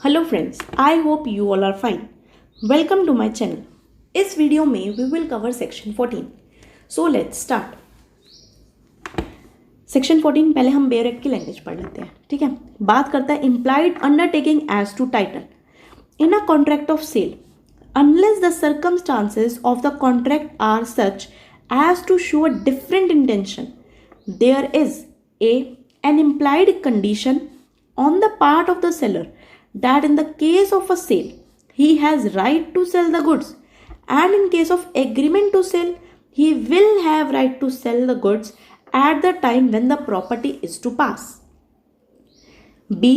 Hello friends, I hope you all are fine. Welcome to my channel. इस video में we will cover section 14। So let's start. Section 14 पहले हम bare act की language पढ़ लेते हैं, ठीक है। बात करता है implied undertaking as to title in a contract of sale unless the circumstances of the contract are such as to show a different intention, there is an implied condition on the part of the seller that in the case of a sale he has right to sell the goods, and in case of agreement to sell he will have right to sell the goods at the time when the property is to pass. B.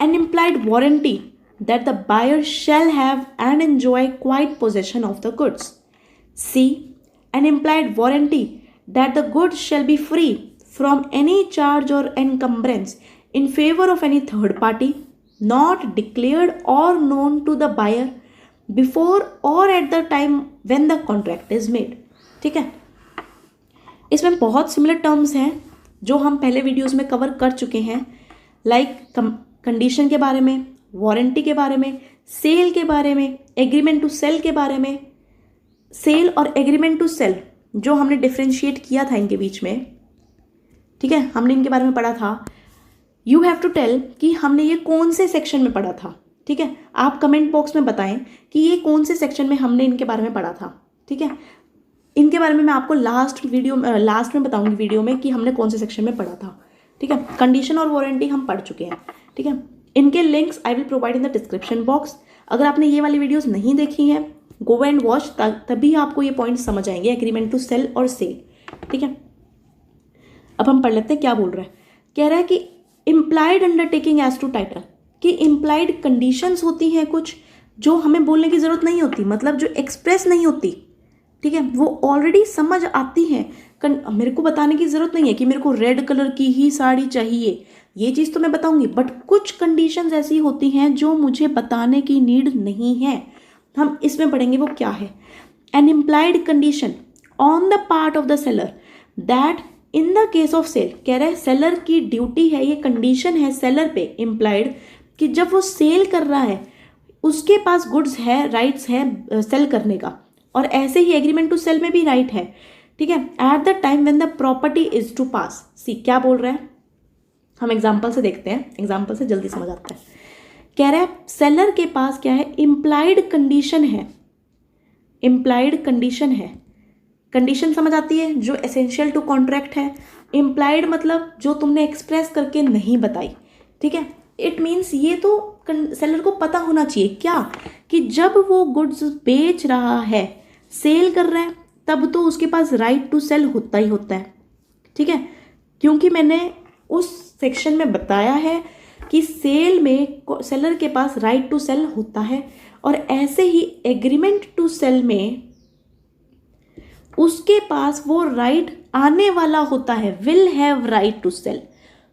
An implied warranty that the buyer shall have and enjoy quiet possession of the goods. C. An implied warranty that the goods shall be free from any charge or encumbrance in favor of any third party, not declared or known to the buyer before or at the time when the contract is made. ठीक है, इसमें बहुत similar terms हैं जो हम पहले videos में cover कर चुके हैं, लाइक कंडीशन के बारे में, वारंटी के बारे में, सेल के बारे में, एग्रीमेंट टू सेल के बारे में। सेल और एग्रीमेंट टू सेल जो हमने डिफ्रेंशिएट किया था इनके बीच में, ठीक है, हमने इनके बारे में पढ़ा था। यू हैव टू टेल कि हमने ये कौन से सेक्शन में पढ़ा था, ठीक है। आप कमेंट बॉक्स में बताएं कि ये कौन से सेक्शन में हमने इनके बारे में पढ़ा था, ठीक है। इनके बारे में मैं आपको लास्ट में बताऊंगी वीडियो में कि हमने कौन से सेक्शन में पढ़ा था, ठीक है। कंडीशन और वारंटी हम पढ़ चुके हैं, ठीक है। इनके links I will provide in the description box. अगर आपने ये वाली वीडियोस नहीं देखी हैं, गो एंड वॉच, तभी आपको ये पॉइंट्स समझ आएंगे, एग्रीमेंट टू सेल और सेल, ठीक है। अब हम पढ़ लेते हैं क्या बोल रहा है। कह रहा है कि implied undertaking as to title, कि इम्प्लाइड कंडीशंस होती हैं कुछ जो हमें बोलने की जरूरत नहीं होती, मतलब जो एक्सप्रेस नहीं होती, ठीक है, वो ऑलरेडी समझ आती हैं। मेरे को बताने की जरूरत नहीं है कि मेरे को रेड कलर की ही साड़ी चाहिए, ये चीज़ तो मैं बताऊंगी, बट कुछ कंडीशंस ऐसी होती हैं जो मुझे बताने की नीड नहीं है। हम इसमें पढ़ेंगे वो क्या है। An implied condition on the part of the seller that in the case of sale, कह रहे हैं सेलर की ड्यूटी है, ये कंडीशन है सेलर पे इम्प्लाइड, कि जब वो सेल कर रहा है उसके पास गुड्स है, राइट्स है सेल करने का, और ऐसे ही एग्रीमेंट टू सेल में भी राइट है, ठीक है। At the time when the property is to pass. See क्या बोल रहे हैं, हम एग्जाम्पल से देखते हैं, एग्जाम्पल से जल्दी समझ आता है। कह रहा है सेलर के पास क्या है, इम्प्लाइड कंडीशन है, इम्प्लाइड कंडीशन है। कंडीशन समझ आती है जो एसेंशियल टू कॉन्ट्रैक्ट है। इम्प्लाइड मतलब जो तुमने एक्सप्रेस करके नहीं बताई, ठीक है। इट मीन्स ये तो सेलर को पता होना चाहिए क्या, कि जब वो गुड्स बेच रहा है, सेल कर रहा है, तब तो उसके पास राइट टू सेल होता ही होता है, ठीक है। क्योंकि मैंने उस सेक्शन में बताया है कि सेल में सेलर के पास राइट टू सेल होता है, और ऐसे ही एग्रीमेंट टू सेल में उसके पास वो राइट आने वाला होता है, will have right to sell,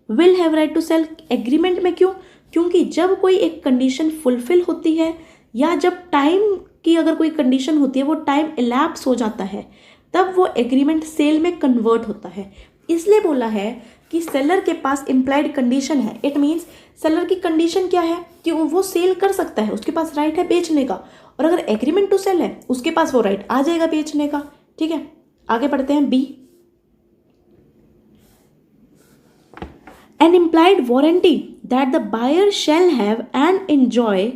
will have right to sell agreement में। क्यों? क्योंकि जब कोई एक कंडीशन फुलफिल होती है, या जब टाइम की अगर कोई कंडीशन होती है, वो टाइम इलैप्स हो जाता है, तब वो एग्रीमेंट सेल में कन्वर्ट होता है। इसलिए बोला है कि सेलर के पास इम्प्लाइड कंडीशन है। इट मीन्स सेलर की कंडीशन क्या है कि वो सेल कर सकता है, उसके पास राइट है बेचने का, और अगर एग्रीमेंट टू सेल है उसके पास वो राइट आ जाएगा बेचने का, ठीक है। आगे पढ़ते हैं। B, an implied warranty that the buyer shall have and enjoy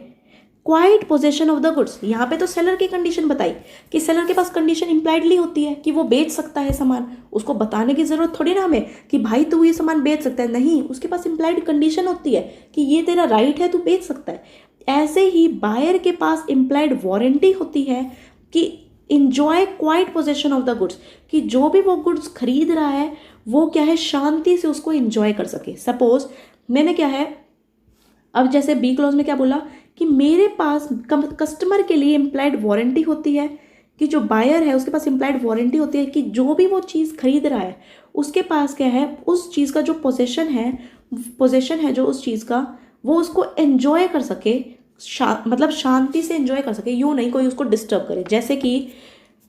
quiet possession of the goods. यहाँ पे तो सेलर की कंडीशन बताई कि सेलर के पास कंडीशन इम्प्लाइडली होती है कि वो बेच सकता है सामान, उसको बताने की जरूरत थोड़ी ना हमें कि भाई तू ये सामान बेच सकता है, नहीं, उसके पास इम्प्लाइड कंडीशन होती है कि ये तेरा राइट है, तू बेच सकता है। ऐसे ही बायर के पास इम्प्लाइड वारंटी होती है कि enjoy quite possession of the goods, कि जो भी वो गुड्स खरीद रहा है वो क्या है, शांति से उसको इंजॉय कर सके। सपोज मैंने क्या है, अब जैसे बी क्लॉज में क्या बोला कि मेरे पास कस्टमर के लिए इम्प्लाइड वारंटी होती है, कि जो बायर है उसके पास इम्प्लाइड वारंटी होती है कि जो भी वो चीज़ खरीद रहा है उसके पास क्या है, उस चीज़ का जो पोजेशन है जो उस चीज़ का, वो उसको एंजॉय कर सके, मतलब शांति से एंजॉय कर सके, यूँ नहीं कोई उसको डिस्टर्ब करे। जैसे कि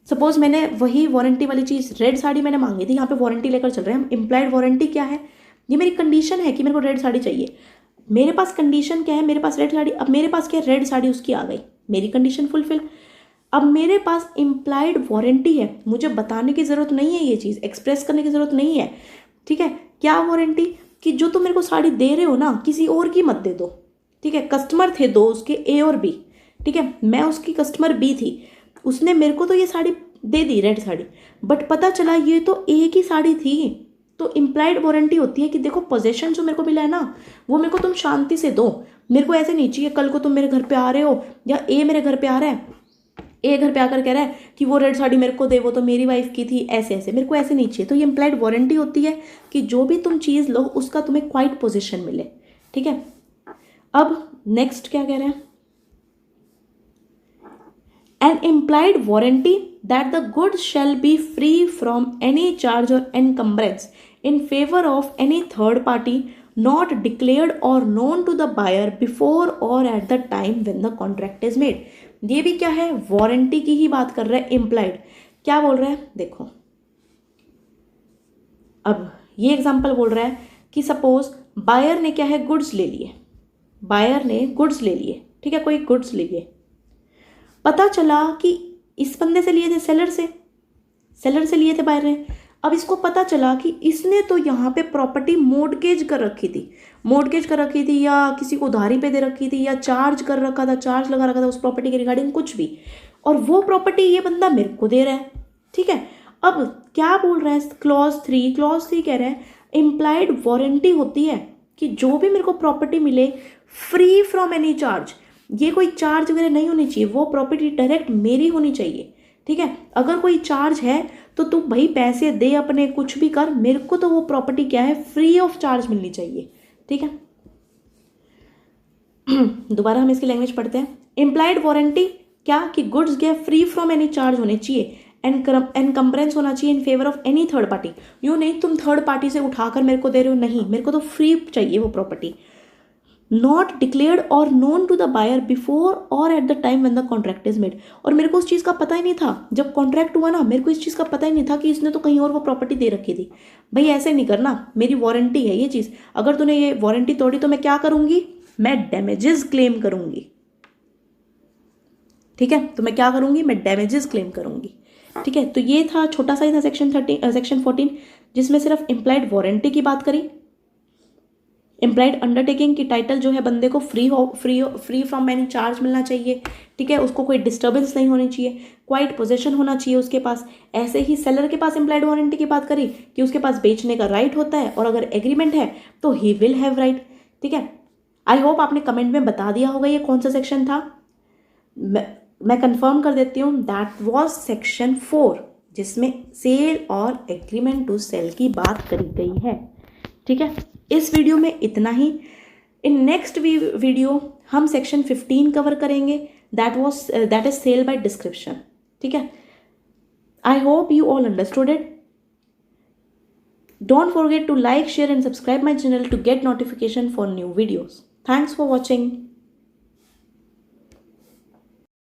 सपोज मैंने वही वारंटी वाली चीज़, रेड साड़ी मैंने मांगी थी, यहाँ पे वारंटी लेकर चल रहे हैं हम। इम्प्लाइड वारंटी क्या है, ये मेरी कंडीशन है कि मेरे को रेड साड़ी चाहिए। मेरे पास कंडीशन क्या है, मेरे पास रेड साड़ी, अब मेरे पास क्या, रेड साड़ी उसकी आ गई, मेरी कंडीशन फुलफिल। अब मेरे पास इम्प्लाइड वारंटी है, मुझे बताने की ज़रूरत नहीं है, ये चीज़ एक्सप्रेस करने की ज़रूरत नहीं है, ठीक है। क्या वारंटी, कि जो तुम मेरे को साड़ी दे रहे हो ना, किसी और की मत दे दो, ठीक है। कस्टमर थे दो उसके, ए और बी, ठीक है, मैं उसकी कस्टमर बी थी, उसने मेरे को तो ये साड़ी दे दी, रेड साड़ी, बट पता चला ये तो ए की साड़ी थी। तो इम्प्लाइड वारंटी होती है कि देखो पोजेशन जो मेरे को मिला है ना, वो मेरे को तुम शांति से दो, मेरे को ऐसे नहीं चाहिए कल को तुम मेरे घर पे आ रहे हो, या ए मेरे घर पे आ रहा है, ए घर पे आकर कह रहा है कि वो रेड साड़ी मेरे को दे, वो तो मेरी वाइफ की थी, ऐसे ऐसे, मेरे को ऐसे नहीं चाहिए। तो ये इम्प्लाइड वारंटी होती है कि जो भी तुम चीज़ लो उसका तुम्हें क्वाइट पोजीशन मिले, ठीक है। अब नेक्स्ट क्या कह रहे हैं, an implied warranty that the goods shall be free from any charge or encumbrance in favor of any third party not declared or known to the buyer before or at the time when the contract is made। ये भी क्या है, warranty की ही बात कर रहा है। Implied क्या बोल रहा है, देखो अब ये एग्जांपल बोल रहा है कि सपोज बायर ने क्या है, गुड्स ले लिए, बायर ने गुड्स ले लिए, ठीक है, कोई गुड्स ले लिए, पता चला कि इस बंदे से लिए थे, सेलर से लिए थे बायर ने। अब इसको पता चला कि इसने तो यहाँ पे प्रॉपर्टी मोर्टगेज कर रखी थी, या किसी को उधारी पे दे रखी थी, या चार्ज कर रखा था, चार्ज लगा रखा था उस प्रॉपर्टी के रिगार्डिंग कुछ भी, और वो प्रॉपर्टी ये बंदा मेरे को दे रहा है, ठीक है। अब क्या बोल रहा है, क्लॉज 3 कह रहा है इम्प्लाइड वारंटी होती है कि जो भी मेरे को प्रॉपर्टी मिले फ्री फ्रॉम एनी चार्ज, ये कोई चार्ज वगैरह नहीं होनी चाहिए, वो प्रॉपर्टी डायरेक्ट मेरी होनी चाहिए, ठीक है। अगर कोई चार्ज है तो तू भाई पैसे दे अपने, कुछ भी कर, मेरे को तो वो प्रॉपर्टी क्या है, फ्री ऑफ चार्ज मिलनी चाहिए, ठीक है। दोबारा हम इसकी लैंग्वेज पढ़ते हैं। इम्प्लाइड वारंटी क्या, कि गुड्स क्या फ्री फ्रॉम एनी चार्ज होने चाहिए, एनकम्बरेंस होना चाहिए in favour of any third party. यूँ नहीं तुम थर्ड पार्टी से उठाकर मेरे को दे रहे हो, नहीं, मेरे को तो फ्री चाहिए वो प्रॉपर्टी। नॉट डिक्लेयर्ड और known to the buyer before और at the time when the contract is made. और मेरे को उस चीज़ का पता ही नहीं था, जब कॉन्ट्रैक्ट हुआ ना, मेरे को इस चीज़ का पता ही नहीं था कि इसने तो कहीं और वो प्रॉपर्टी दे रखी थी। भाई ऐसे नहीं करना, मेरी वारंटी है ये चीज़, अगर तूने ये वारंटी तोड़ी तो मैं क्या करूँगी, मैं डैमेजेस क्लेम करूँगी, ठीक है। तो मैं क्या करूँगी, मैं डैमेजेस क्लेम करूँगी, ठीक है। तो ये था छोटा सा ही था सेक्शन 14, जिसमें सिर्फ इम्प्लाइड वारंटी की बात करी। इम्प्लाइड अंडरटेकिंग की टाइटल जो है बंदे को फ्री फ्रॉम एनी चार्ज मिलना चाहिए, ठीक है, उसको कोई डिस्टर्बेंस नहीं होनी चाहिए, क्वाइट पोजेशन होना चाहिए उसके पास। ऐसे ही सेलर के पास इम्प्लाइड वारंटी की बात करी कि उसके पास बेचने का राइट होता है, और अगर एग्रीमेंट है तो ही विल हैव राइट, ठीक है। आई होप आपने कमेंट में बता दिया होगा ये कौन सा सेक्शन था। मैं कंफर्म कर देती हूँ, दैट वॉज सेक्शन 4, जिसमें सेल और एग्रीमेंट टू सेल की बात करी गई है, ठीक है। इस वीडियो में इतना ही। इन नेक्स्ट वीडियो हम सेक्शन 15 कवर करेंगे, that is sale by description, ठीक है। I hope you all understood it. Don't forget to like, share and subscribe my channel to get notification for new videos. Thanks for watching.